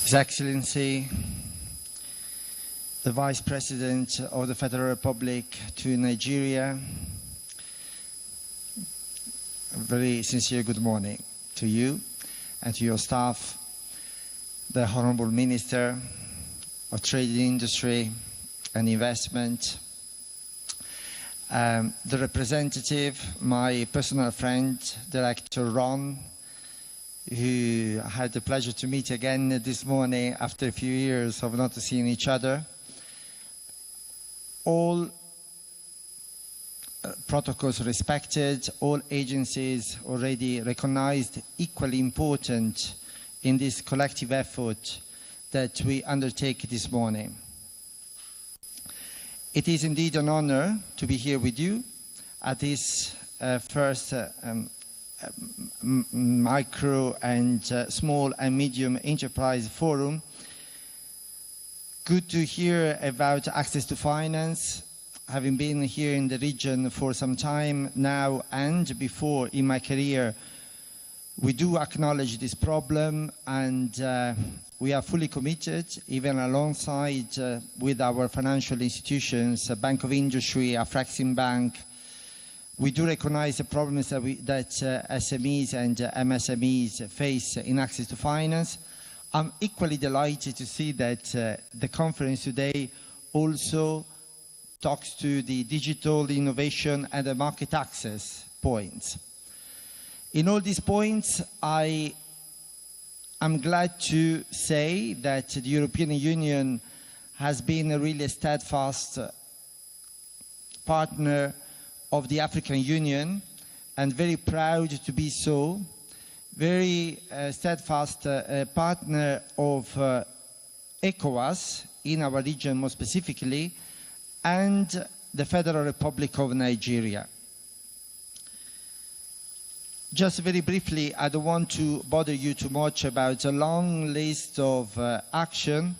His Excellency, the Vice President of the Federal Republic to Nigeria, a very sincere good morning to you and to your staff, the Honorable Minister of Trade and Industry and Investment, the representative, my personal friend, Director Ron, who I had the pleasure to meet again this morning after a few years of not seeing each other. All protocols respected, all agencies already recognized, equally important in this collective effort that we undertake this morning. It is indeed an honor to be here with you at this first micro and small and medium enterprise forum. Good to hear about access to finance. Having been here in the region for some time now and before in my career, we do acknowledge this problem, and we are fully committed, even alongside with our financial institutions, Bank of Industry, Afrexim Bank. We do recognize the problems that SMEs and MSMEs face in access to finance. I'm equally delighted to see that the conference today also talks to the digital innovation and the market access points. In all these points, I am glad to say that the European Union has been a really steadfast partner of the African Union, and very proud to be so. Very steadfast partner of ECOWAS in our region more specifically, and the Federal Republic of Nigeria. Just very briefly, I don't want to bother you too much about a long list of action,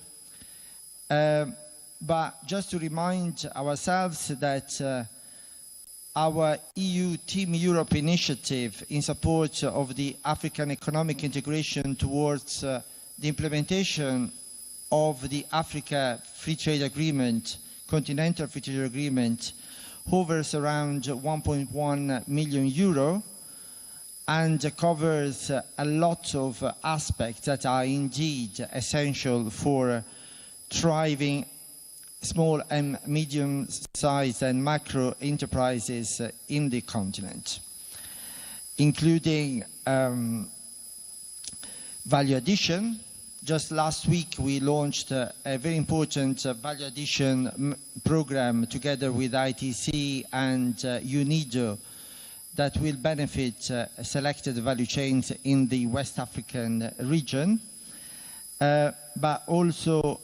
but just to remind ourselves that our EU Team Europe initiative in support of the African economic integration towards the implementation of the Africa Free Trade Agreement, Continental Free Trade Agreement, hovers around 1.1 million euro and covers a lot of aspects that are indeed essential for thriving small and medium-sized and macro enterprises in the continent, including value addition. Just last week we launched a very important value addition program together with ITC and UNIDO that will benefit selected value chains in the West African region, but also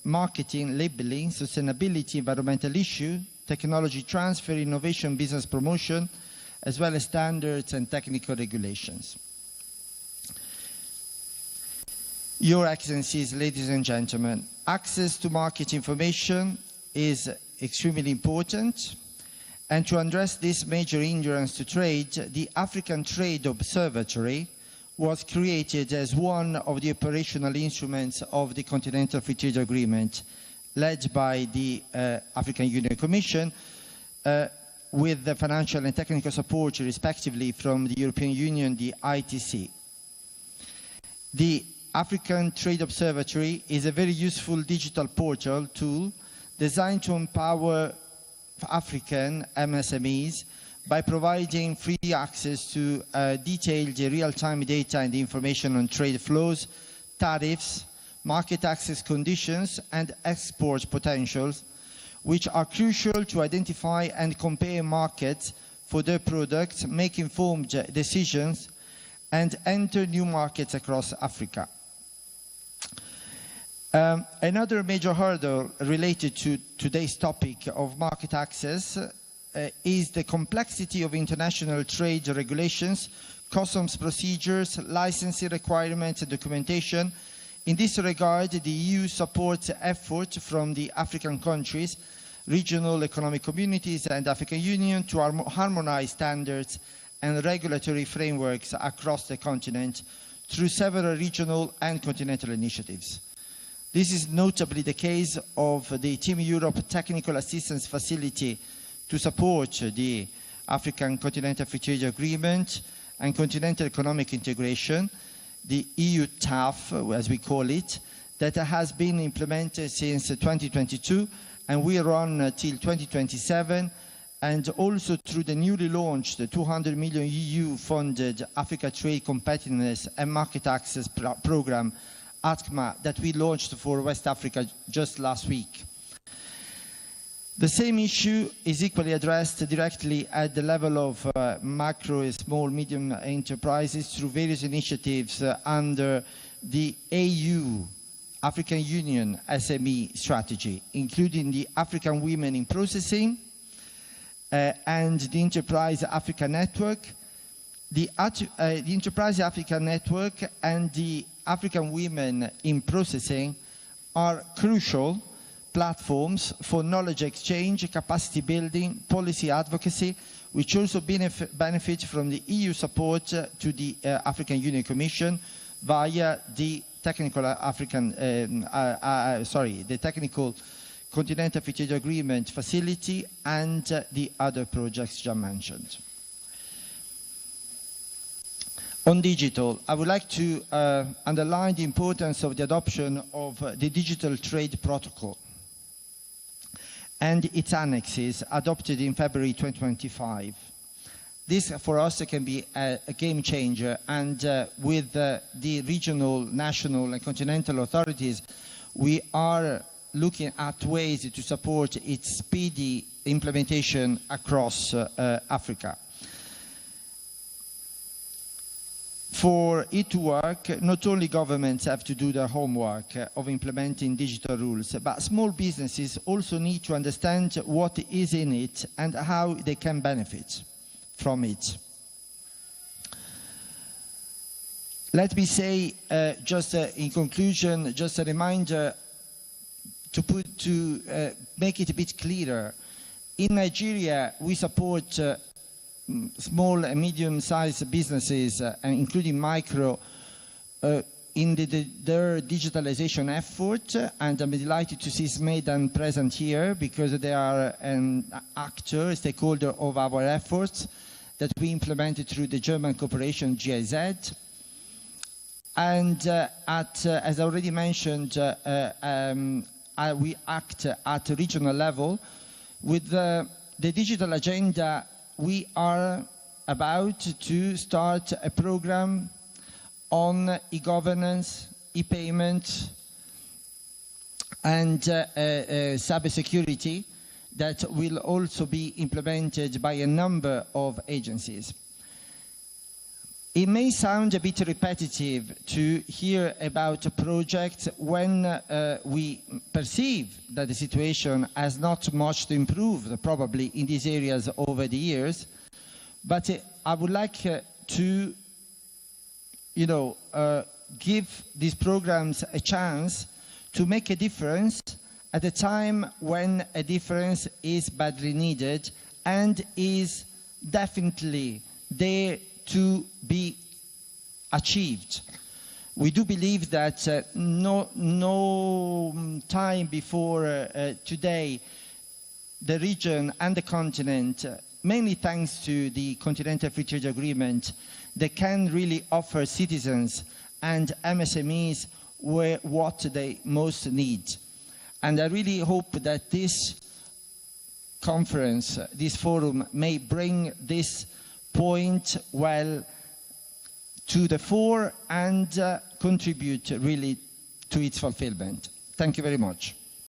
marketing, labeling, sustainability, environmental issue, technology transfer, innovation, business promotion, as well as standards and technical regulations. Your Excellencies, ladies and gentlemen, access to market information is extremely important, and to address this major hindrance to trade, the African Trade Observatory was created as one of the operational instruments of the Continental Free Trade Agreement, led by the African Union Commission, with the financial and technical support, respectively, from the European Union, the ITC. The African Trade Observatory is a very useful digital portal tool designed to empower African MSMEs by providing free access to detailed real-time data and information on trade flows, tariffs, market access conditions, and export potentials, which are crucial to identify and compare markets for their products, make informed decisions, and enter new markets across Africa. Another major hurdle related to today's topic of market access is the complexity of international trade regulations, customs procedures, licensing requirements, and documentation. In this regard, the EU supports efforts from the African countries, regional economic communities, and African Union to harmonize standards and regulatory frameworks across the continent through several regional and continental initiatives. This is notably the case of the Team Europe Technical Assistance Facility to support the African Continental Free Trade Agreement and Continental Economic Integration, the EU TAF, as we call it, that has been implemented since 2022 and will run till 2027, and also through the newly launched 200 million EU-funded Africa Trade Competitiveness and Market Access Programme, ATCMA, that we launched for West Africa just last week. The same issue is equally addressed directly at the level of macro, small, medium enterprises through various initiatives under the AU, African Union SME strategy, including the African Women in Processing and the Enterprise Africa Network. The Enterprise Africa Network and the African Women in Processing are crucial platforms for knowledge exchange, capacity building, policy advocacy, which also benefit from the EU support to the African Union Commission via the Technical Continental Free Trade Agreement facility and the other projects just mentioned. On digital, I would like to underline the importance of the adoption of the Digital Trade Protocol and its annexes adopted in February 2025. This, for us, can be a game changer, and with the regional, national, and continental authorities, we are looking at ways to support its speedy implementation across Africa. For it to work, not only governments have to do their homework of implementing digital rules, but small businesses also need to understand what is in it and how they can benefit from it. Let me say, just in conclusion, just a reminder to make it a bit clearer. In Nigeria, we support small and medium-sized businesses, including micro, in their digitalization effort, and I'm delighted to see SMEDAN present here because they are an actor, a stakeholder of our efforts that we implemented through the German cooperation GIZ. And as I already mentioned, we act at a regional level. With the digital agenda, we are about to start a program on e-governance, e-payment, and cybersecurity that will also be implemented by a number of agencies. It may sound a bit repetitive to hear about a project when we perceive that the situation has not much to improve, probably in these areas over the years, but I would like to, give these programs a chance to make a difference at a time when a difference is badly needed and is definitely there to be achieved. We do believe that no time before today, the region and the continent, mainly thanks to the Continental Free Trade Agreement, they can really offer citizens and MSMEs what they most need. And I really hope that this conference, this forum, may bring this point well to the fore and contribute really to its fulfillment. Thank you very much.